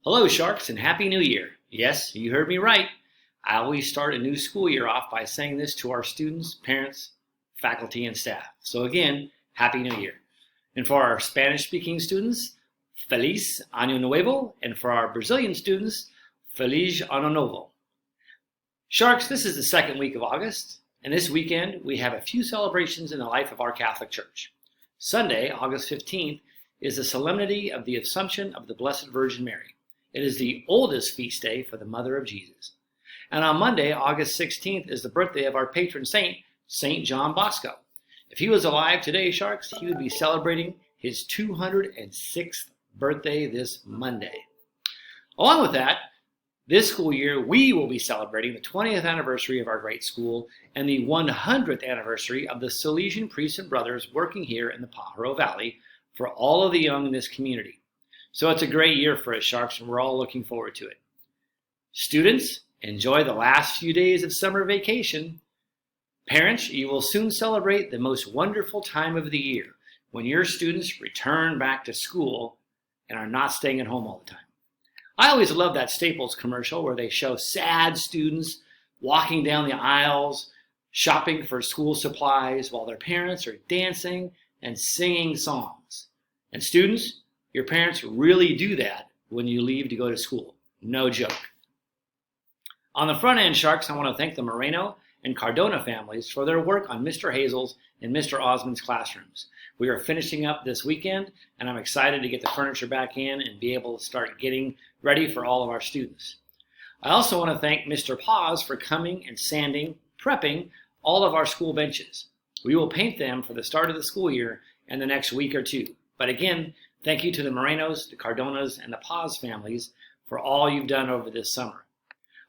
Hello, Sharks, and Happy New Year. Yes, you heard me right. I always start a new school year off by saying this to our students, parents, faculty, and staff. So again, Happy New Year. And for our Spanish-speaking students, Feliz Año Nuevo, and for our Brazilian students, Feliz Ano Novo. Sharks, this is the second week of August, and this weekend we have a few celebrations in the life of our Catholic Church. Sunday, August 15th, is the Solemnity of the Assumption of the Blessed Virgin Mary. It is the oldest feast day for the Mother of Jesus. And on Monday, August 16th, is the birthday of our patron saint, St. John Bosco. If he was alive today, Sharks, he would be celebrating his 206th birthday this Monday. Along with that, this school year, we will be celebrating the 20th anniversary of our great school and the 100th anniversary of the Salesian priests and brothers working here in the Pajaro Valley for all of the young in this community. So it's a great year for us, Sharks, and we're all looking forward to it. Students, enjoy the last few days of summer vacation. Parents, you will soon celebrate the most wonderful time of the year when your students return back to school and are not staying at home all the time. I always love that Staples commercial where they show sad students walking down the aisles, shopping for school supplies while their parents are dancing and singing songs. And students, your parents really do that when you leave to go to school. No joke. On the front end, Sharks, I want to thank the Moreno and Cardona families for their work on Mr. Hazel's and Mr. Osmond's classrooms. We are finishing up this weekend, and I'm excited to get the furniture back in and be able to start getting ready for all of our students. I also want to thank Mr. Paz for coming and sanding, prepping all of our school benches. We will paint them for the start of the school year in the next week or two. But again, thank you to the Morenos, the Cardonas, and the Paz families for all you've done over this summer.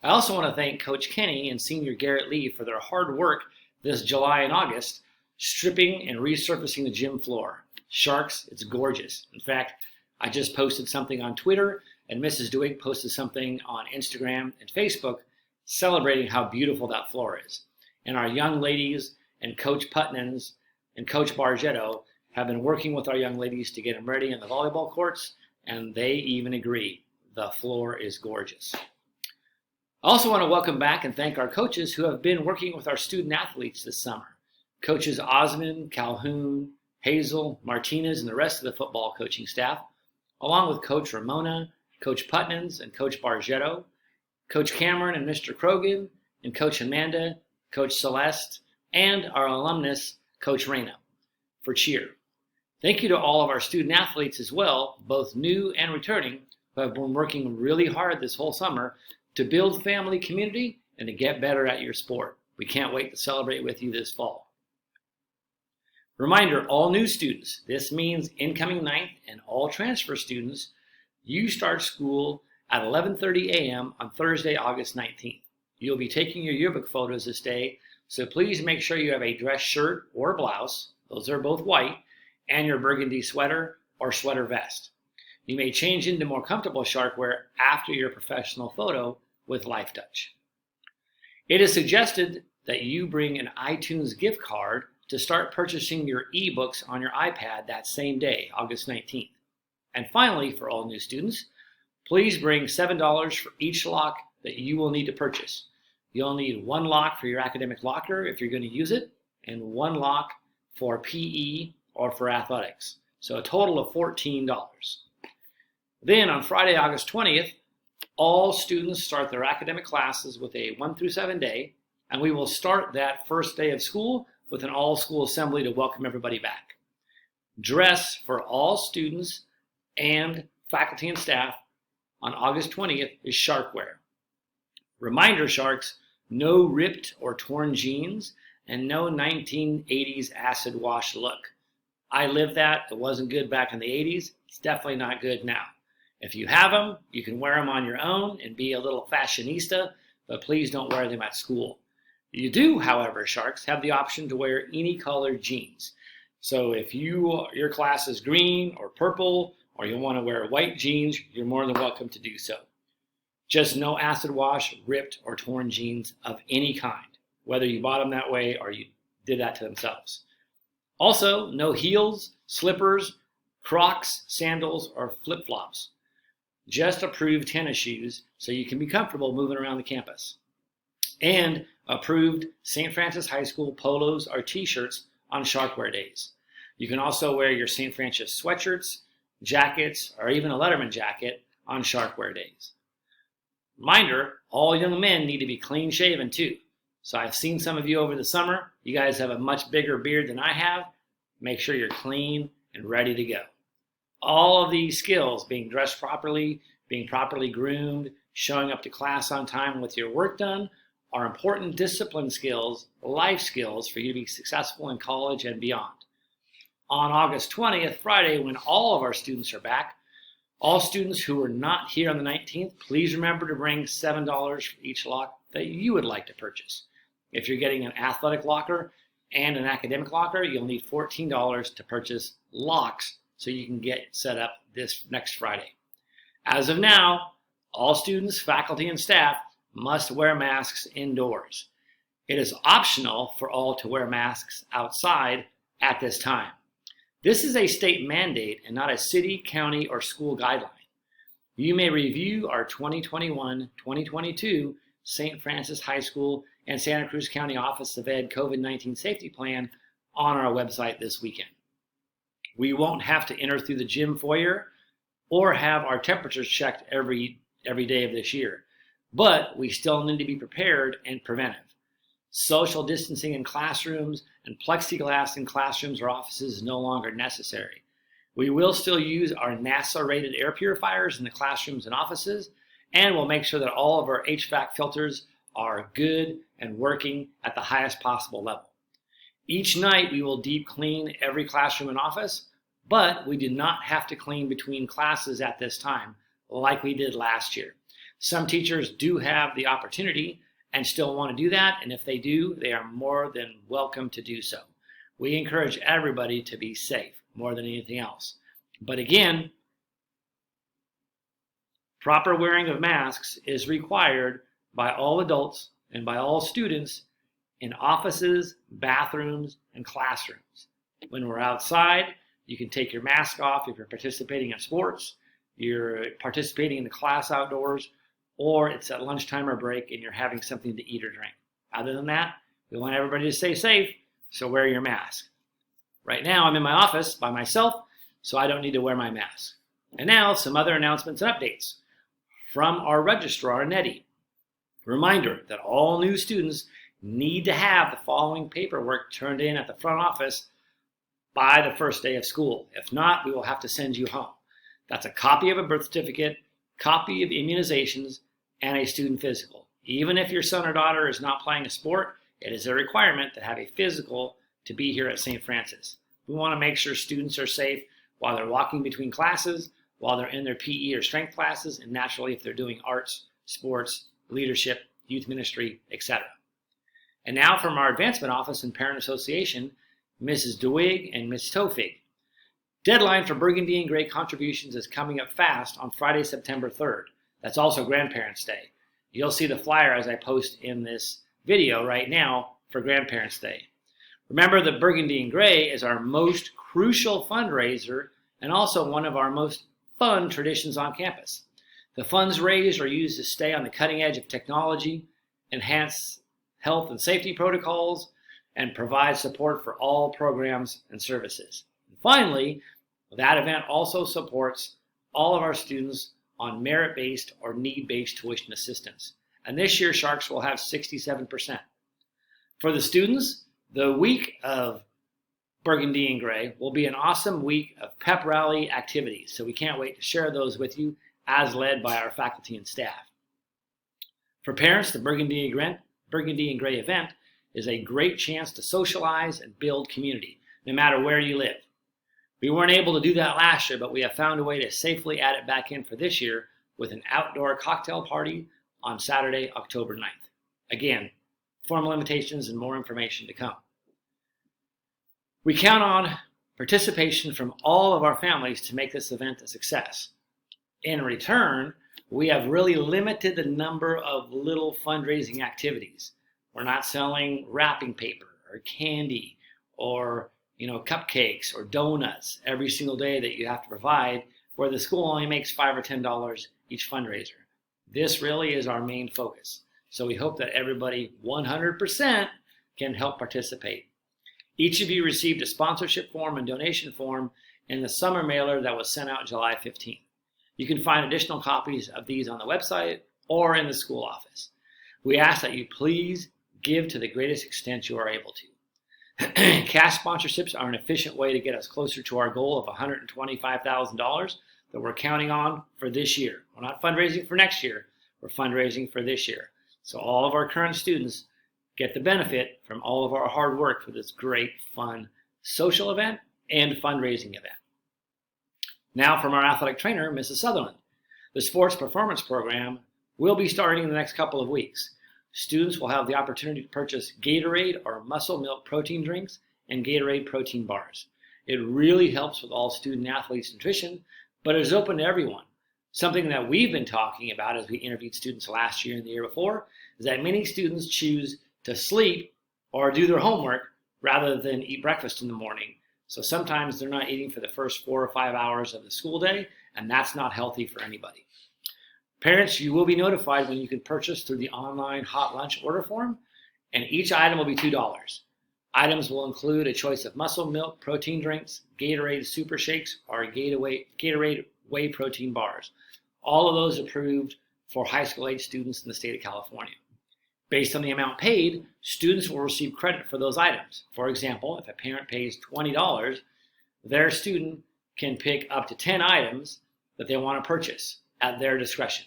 I also want to thank Coach Kenny and Senior Garrett Lee for their hard work this July and August, stripping and resurfacing the gym floor. Sharks, it's gorgeous. In fact, I just posted something on Twitter, and Mrs. Duig posted something on Instagram and Facebook celebrating how beautiful that floor is. And our young ladies and Coach Putnams and Coach Bargetto have been working with our young ladies to get them ready in the volleyball courts, and they even agree. The floor is gorgeous. I also want to welcome back and thank our coaches who have been working with our student athletes this summer. Coaches Osmond, Calhoun, Hazel, Martinez, and the rest of the football coaching staff, along with Coach Ramona, Coach Putnams, and Coach Bargetto, Coach Cameron and Mr. Krogan, and Coach Amanda, Coach Celeste, and our alumnus, Coach Reyna, for cheer. Thank you to all of our student athletes as well, both new and returning, who have been working really hard this whole summer to build family community and to get better at your sport. We can't wait to celebrate with you this fall. Reminder, all new students, this means incoming ninth and all transfer students, you start school at 11:30 a.m. on Thursday, August 19th. You'll be taking your yearbook photos this day, so please make sure you have a dress shirt or blouse, those are both white, and your burgundy sweater or sweater vest. You may change into more comfortable shark wear after your professional photo with Life Touch. It is suggested that you bring an iTunes gift card to start purchasing your ebooks on your iPad that same day, August 19th. And finally, for all new students, please bring $7 for each lock that you will need to purchase. You'll need one lock for your academic locker if you're going to use it, and one lock for PE or for athletics. So a total of $14. Then on Friday, August 20th, all students start their academic classes with a 1 through 7 day, and we will start that first day of school with an all-school assembly to welcome everybody back. Dress for all students and faculty and staff on August 20th is shark wear. Reminder, Sharks, no ripped or torn jeans and no 1980s acid wash look. I lived that. It wasn't good back in the 80s. It's definitely not good now. If you have them, you can wear them on your own and be a little fashionista, but please don't wear them at school. You do, however, Sharks, have the option to wear any colored jeans. So if your class is green or purple, or you want to wear white jeans, you're more than welcome to do so. Just no acid wash, ripped, or torn jeans of any kind, whether you bought them that way or you did that to themselves. Also, no heels, slippers, Crocs, sandals, or flip-flops. just approved tennis shoes so you can be comfortable moving around the campus, and approved St. Francis High School polos or t-shirts on Sharkwear days. You can also wear your St. Francis sweatshirts, jackets, or even a Letterman jacket on Sharkwear days. Reminder, all young men need to be clean shaven too. So I've seen some of you over the summer. You guys have a much bigger beard than I have. Make sure you're clean and ready to go. All of these skills, being dressed properly, being properly groomed, showing up to class on time with your work done, are important discipline skills, life skills for you to be successful in college and beyond. On August 20th, Friday, when all of our students are back, all students who are not here on the 19th, please remember to bring $7 for each lock that you would like to purchase. If you're getting an athletic locker and an academic locker, you'll need $14 to purchase locks so you can get set up this next Friday. As of now, all students, faculty, and staff must wear masks indoors. It is optional for all to wear masks outside at this time. This is a state mandate and not a city, county, or school guideline. You may review our 2021-2022 St. Francis High School and Santa Cruz County Office of Ed COVID-19 Safety Plan on our website this weekend. We won't have to enter through the gym foyer or have our temperatures checked every day of this year, but we still need to be prepared and preventive. Social distancing in classrooms and plexiglass in classrooms or offices is no longer necessary. We will still use our NASA-rated air purifiers in the classrooms and offices, and we'll make sure that all of our HVAC filters are good and working at the highest possible level. Each night we will deep clean every classroom and office, but we did not have to clean between classes at this time like we did last year. Some teachers do have the opportunity and still want to do that, and if they do, they are more than welcome to do so. We encourage everybody to be safe more than anything else. But again, proper wearing of masks is required by all adults and by all students in offices, bathrooms, and classrooms. When we're outside, you can take your mask off if you're participating in sports, you're participating in the class outdoors, or it's at lunchtime or break and you're having something to eat or drink. Other than that, we want everybody to stay safe, so wear your mask. Right now, I'm in my office by myself, so I don't need to wear my mask. And now, some other announcements and updates from our registrar, Nettie. Reminder that all new students need to have the following paperwork turned in at the front office by the first day of school. If not, we will have to send you home. That's a copy of a birth certificate, copy of immunizations, and a student physical. Even if your son or daughter is not playing a sport, it is a requirement to have a physical to be here at St. Francis. We want to make sure students are safe while they're walking between classes, while they're in their PE or strength classes, and naturally if they're doing arts, sports, leadership, youth ministry, etc. And now from our advancement office and parent association, Mrs. DeWig and Ms. Tofig. Deadline for Burgundy and Gray contributions is coming up fast on Friday, September 3rd. That's also Grandparents' Day. You'll see the flyer as I post in this video right now for Grandparents' Day. Remember that Burgundy and Gray is our most crucial fundraiser and also one of our most fun traditions on campus. The funds raised are used to stay on the cutting edge of technology, enhance health and safety protocols, and provide support for all programs and services. And finally, that event also supports all of our students on merit-based or need-based tuition assistance. And this year, Sharks will have 67%. For the students, the week of Burgundy and Gray will be an awesome week of pep rally activities. So we can't wait to share those with you as led by our faculty and staff. For parents, the Burgundy and Gray event is a great chance to socialize and build community, no matter where you live. We weren't able to do that last year, but we have found a way to safely add it back in for this year with an outdoor cocktail party on Saturday, October 9th. Again, formal invitations and more information to come. We count on participation from all of our families to make this event a success. In return, we have really limited the number of little fundraising activities. We're not selling wrapping paper or candy or cupcakes or donuts every single day that you have to provide where the school only makes $5 or $10 each fundraiser. This really is our main focus. So we hope that everybody 100% can help participate. Each of you received a sponsorship form and donation form in the summer mailer that was sent out July 15th. You can find additional copies of these on the website or in the school office. We ask that you please give to the greatest extent you are able to. Cash sponsorships are an efficient way to get us closer to our goal of $125,000 that we're counting on for this year. We're not fundraising for next year, we're fundraising for this year. So all of our current students get the benefit from all of our hard work for this great, fun social event and fundraising event. Now from our athletic trainer, Mrs. Sutherland. The sports performance program will be starting in the next couple of weeks. Students will have the opportunity to purchase Gatorade or Muscle Milk protein drinks and Gatorade protein bars. It really helps with all student athletes' nutrition, but it is open to everyone. Something that we've been talking about as we interviewed students last year and the year before is that many students choose to sleep or do their homework rather than eat breakfast in the morning. So sometimes they're not eating for the first 4 or 5 hours of the school day, and that's not healthy for anybody. Parents, you will be notified when you can purchase through the online hot lunch order form, and each item will be $2. Items will include a choice of Muscle Milk protein drinks, Gatorade Super Shakes, or Gatorade Whey protein bars. All of those approved for high school age students in the state of California. Based on the amount paid, students will receive credit for those items. For example, if a parent pays $20, their student can pick up to 10 items that they want to purchase at their discretion.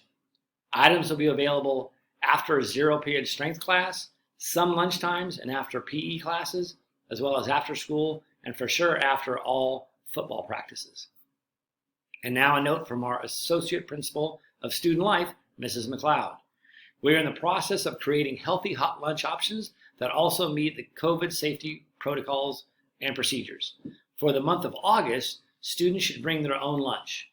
Items will be available after a zero-period strength class, some lunchtimes, and after PE classes, as well as after school, and for sure after all football practices. And now a note from our Associate Principal of Student Life, Mrs. McLeod. We are in the process of creating healthy hot lunch options that also meet the COVID safety protocols and procedures. For the month of August, students should bring their own lunch.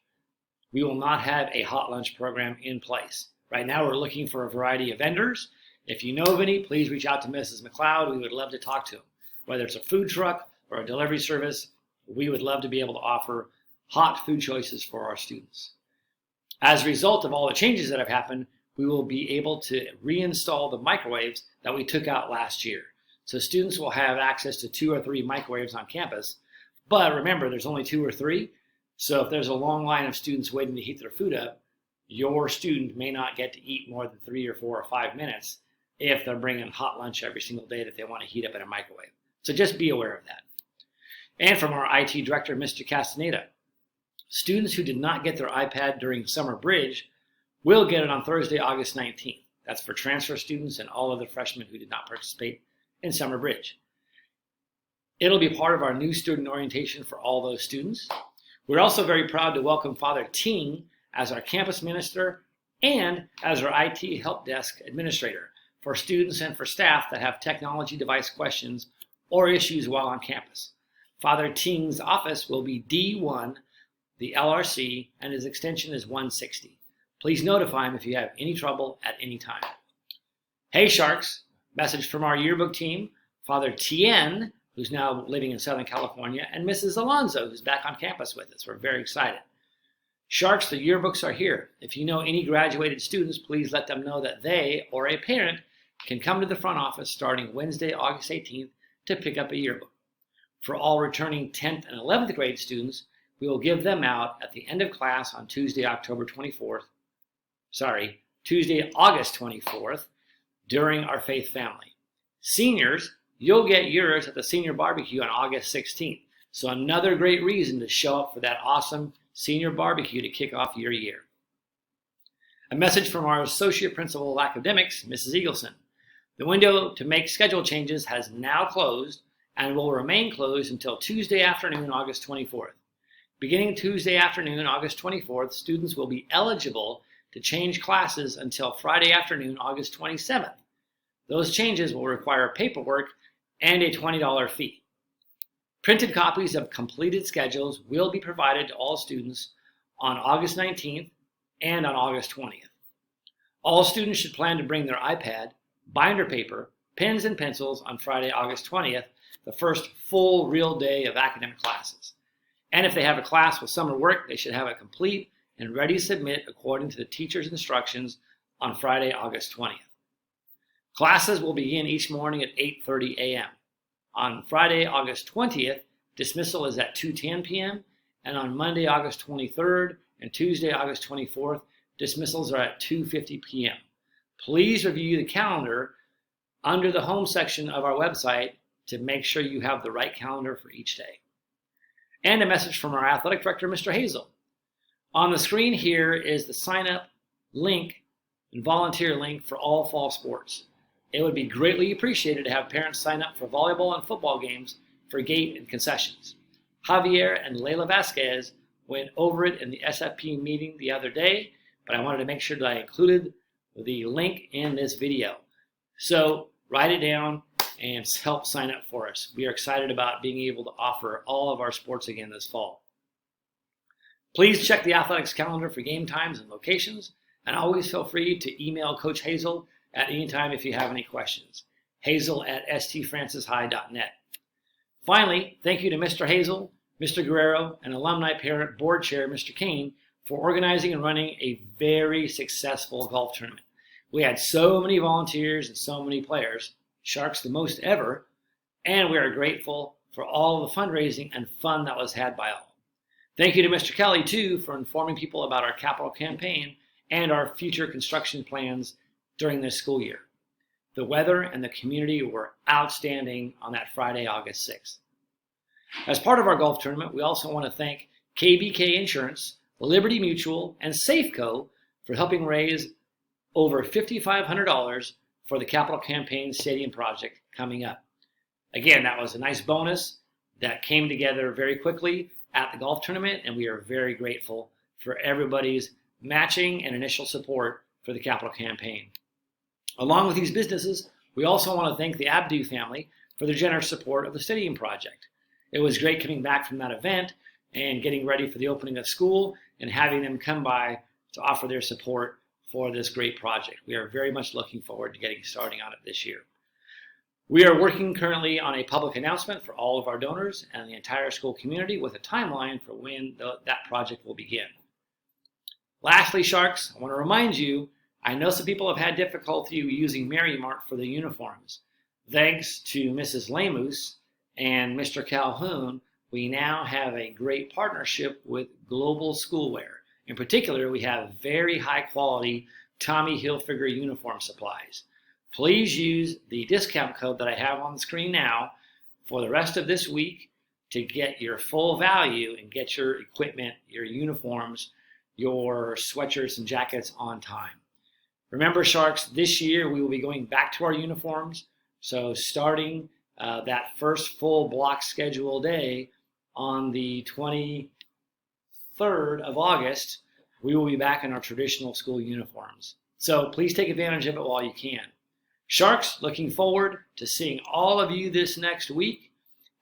We will not have a hot lunch program in place. Right now, we're looking for a variety of vendors. If you know of any, please reach out to Mrs. McLeod. We would love to talk to them. Whether it's a food truck or a delivery service, we would love to be able to offer hot food choices for our students. As a result of all the changes that have happened, we will be able to reinstall the microwaves that we took out last year. So students will have access to 2 or 3 microwaves on campus. But remember, there's only 2 or 3. So if there's a long line of students waiting to heat their food up, your student may not get to eat more than 3 or 4 or 5 minutes if they're bringing hot lunch every single day that they want to heat up in a microwave. So just be aware of that. And from our IT director, Mr. Castaneda, students who did not get their iPad during summer bridge will get it on Thursday, August 19th. That's for transfer students and all other freshmen who did not participate in summer bridge. It'll be part of our new student orientation for all those students. We're also very proud to welcome Father Ting as our campus minister and as our IT help desk administrator for students and for staff that have technology device questions or issues while on campus. Father Ting's office will be D1, the LRC, and his extension is 160. Please notify him if you have any trouble at any time. Hey Sharks, message from our yearbook team, Father Tien, who's now living in Southern California, and Mrs. Alonzo, who's back on campus with us. We're very excited. Sharks, the yearbooks are here. If you know any graduated students, please let them know that they or a parent can come to the front office starting Wednesday, August 18th to pick up a yearbook. For all returning 10th and 11th grade students, we will give them out at the end of class on Tuesday, August 24th during our Faith Family. Seniors, you'll get yours at the senior barbecue on August 16th. So another great reason to show up for that awesome senior barbecue to kick off your year. A message from our Associate Principal of Academics, Mrs. Eagleson. The window to make schedule changes has now closed and will remain closed until Tuesday afternoon, August 24th. Beginning Tuesday afternoon, August 24th, students will be eligible to change classes until Friday afternoon, August 27th. Those changes will require paperwork and a $20 fee. Printed copies of completed schedules will be provided to all students on August 19th and on August 20th. All students should plan to bring their iPad, binder paper, pens, and pencils on Friday, August 20th, the first full real day of academic classes. And if they have a class with summer work, they should have it complete and ready to submit according to the teacher's instructions on Friday, August 20th. Classes will begin each morning at 8:30 a.m. On Friday, August 20th, dismissal is at 2:10 p.m., and on Monday, August 23rd, and Tuesday, August 24th, dismissals are at 2:50 p.m. Please review the calendar under the home section of our website to make sure you have the right calendar for each day. And a message from our athletic director, Mr. Hazel. On the screen here is the sign-up link and volunteer link for all fall sports. It would be greatly appreciated to have parents sign up for volleyball and football games for gate and concessions. Javier and Layla Vasquez went over it in the SFP meeting the other day, but I wanted to make sure that I included the link in this video. So write it down and help sign up for us. We are excited about being able to offer all of our sports again this fall. Please check the athletics calendar for game times and locations, and always feel free to email Coach Hazel at any time if you have any questions. hazel@stfrancishigh.net. Finally, thank you to Mr. Hazel, Mr. Guerrero, and alumni parent board chair, Mr. Kane, for organizing and running a very successful golf tournament. We had so many volunteers and so many players, Sharks the most ever, and we are grateful for all the fundraising and fun that was had by all. Thank you to Mr. Kelly, too, for informing people about our capital campaign and our future construction plans during this school year. The weather and the community were outstanding on that Friday, August 6th. As part of our golf tournament, we also want to thank KBK Insurance, Liberty Mutual, and Safeco for helping raise over $5,500 for the capital campaign stadium project coming up. Again, that was a nice bonus that came together very quickly at the golf tournament, and we are very grateful for everybody's matching and initial support for the capital campaign. Along with these businesses, we also want to thank the Abdu family for their generous support of the stadium project. It was great coming back from that event and getting ready for the opening of school and having them come by to offer their support for this great project. We are very much looking forward to getting started on it this year. We are working currently on a public announcement for all of our donors and the entire school community with a timeline for when that project will begin. Lastly, Sharks, I want to remind you, I know some people have had difficulty using Mary Mart for the uniforms. Thanks to Mrs. Lamus and Mr. Calhoun, we now have a great partnership with Global Schoolwear. In particular, we have very high quality Tommy Hilfiger uniform supplies. Please use the discount code that I have on the screen now for the rest of this week to get your full value and get your equipment, your uniforms, your sweatshirts and jackets on time. Remember, Sharks, this year we will be going back to our uniforms. So starting that first full block schedule day on the 23rd of August, we will be back in our traditional school uniforms. So please take advantage of it while you can. Sharks, looking forward to seeing all of you this next week.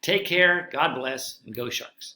Take care, God bless, and go Sharks.